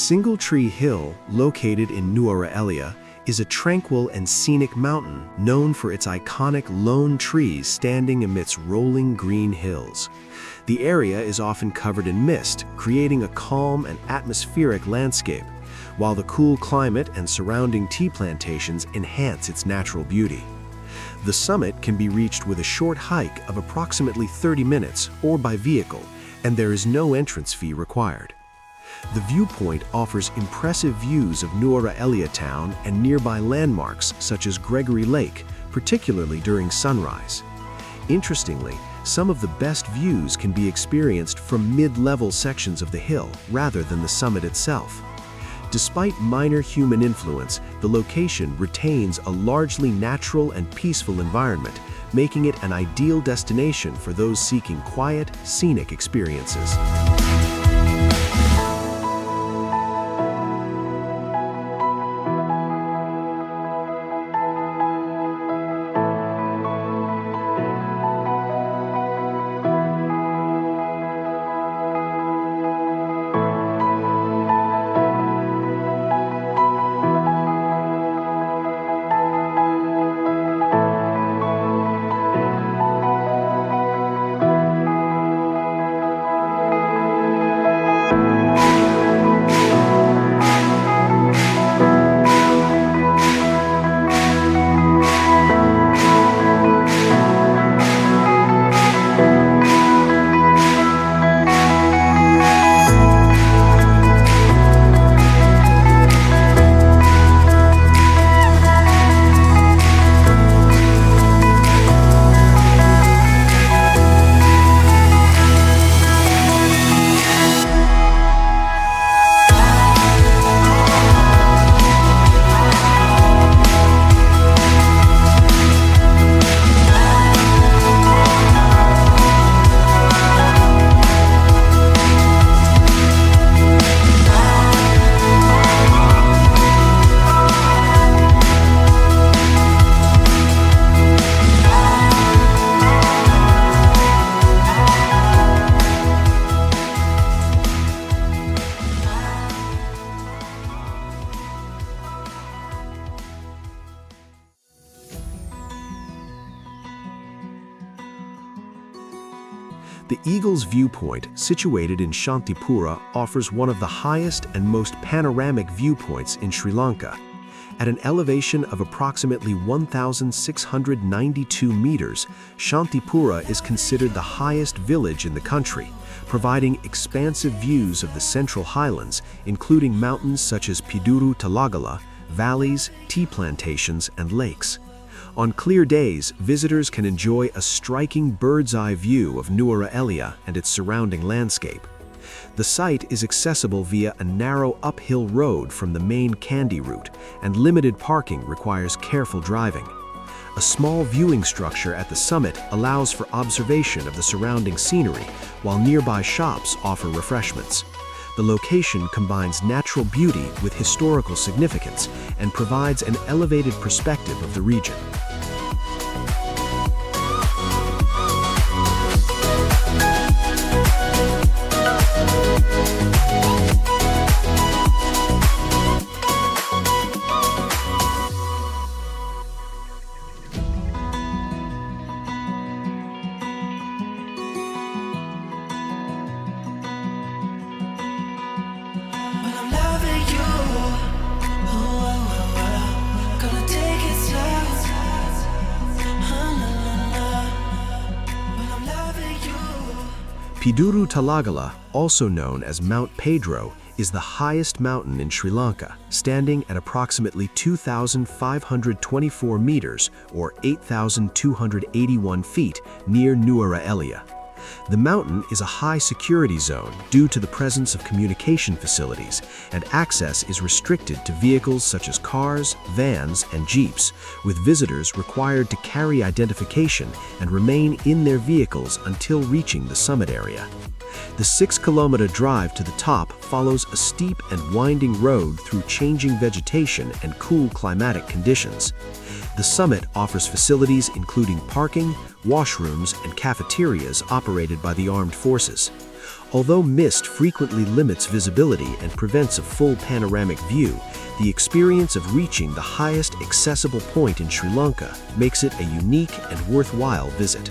SingleTree Hill, located in Nuwara Eliya, is a tranquil and scenic mountain known for its iconic lone trees standing amidst rolling green hills. The area is often covered in mist, creating a calm and atmospheric landscape, while the cool climate and surrounding tea plantations enhance its natural beauty. The summit can be reached with a short hike of approximately 30 minutes or by vehicle, and there is no entrance fee required. The Viewpoint offers impressive views of Nuwara Eliya town and nearby landmarks such as Gregory Lake, particularly during sunrise. Interestingly, some of the best views can be experienced from mid-level sections of the hill rather than the summit itself. Despite minor human influence, the location retains a largely natural and peaceful environment, making it an ideal destination for those seeking quiet, scenic experiences. The Eagle's Viewpoint, situated in Shantipura, offers one of the highest and most panoramic viewpoints in Sri Lanka. At an elevation of approximately 1,692 meters, Shantipura is considered the highest village in the country, providing expansive views of the Central Highlands, including mountains such as Piduruthalagala, valleys, tea plantations, and lakes. On clear days, visitors can enjoy a striking bird's-eye view of Nuwara Eliya and its surrounding landscape. The site is accessible via a narrow uphill road from the main Kandy route, and limited parking requires careful driving. A small viewing structure at the summit allows for observation of the surrounding scenery, while nearby shops offer refreshments. The location combines natural beauty with historical significance and provides an elevated perspective of the region. Piduruthalagala, also known as Mount Pedro, is the highest mountain in Sri Lanka, standing at approximately 2,524 meters or 8,281 feet near Nuwara Eliya. The mountain is a high security zone due to the presence of communication facilities, and access is restricted to vehicles such as cars, vans, and jeeps, with visitors required to carry identification and remain in their vehicles until reaching the summit area. The 6-kilometer drive to the top follows a steep and winding road through changing vegetation and cool climatic conditions. The summit offers facilities including parking, washrooms, and cafeterias operated by the armed forces. Although mist frequently limits visibility and prevents a full panoramic view, the experience of reaching the highest accessible point in Sri Lanka makes it a unique and worthwhile visit.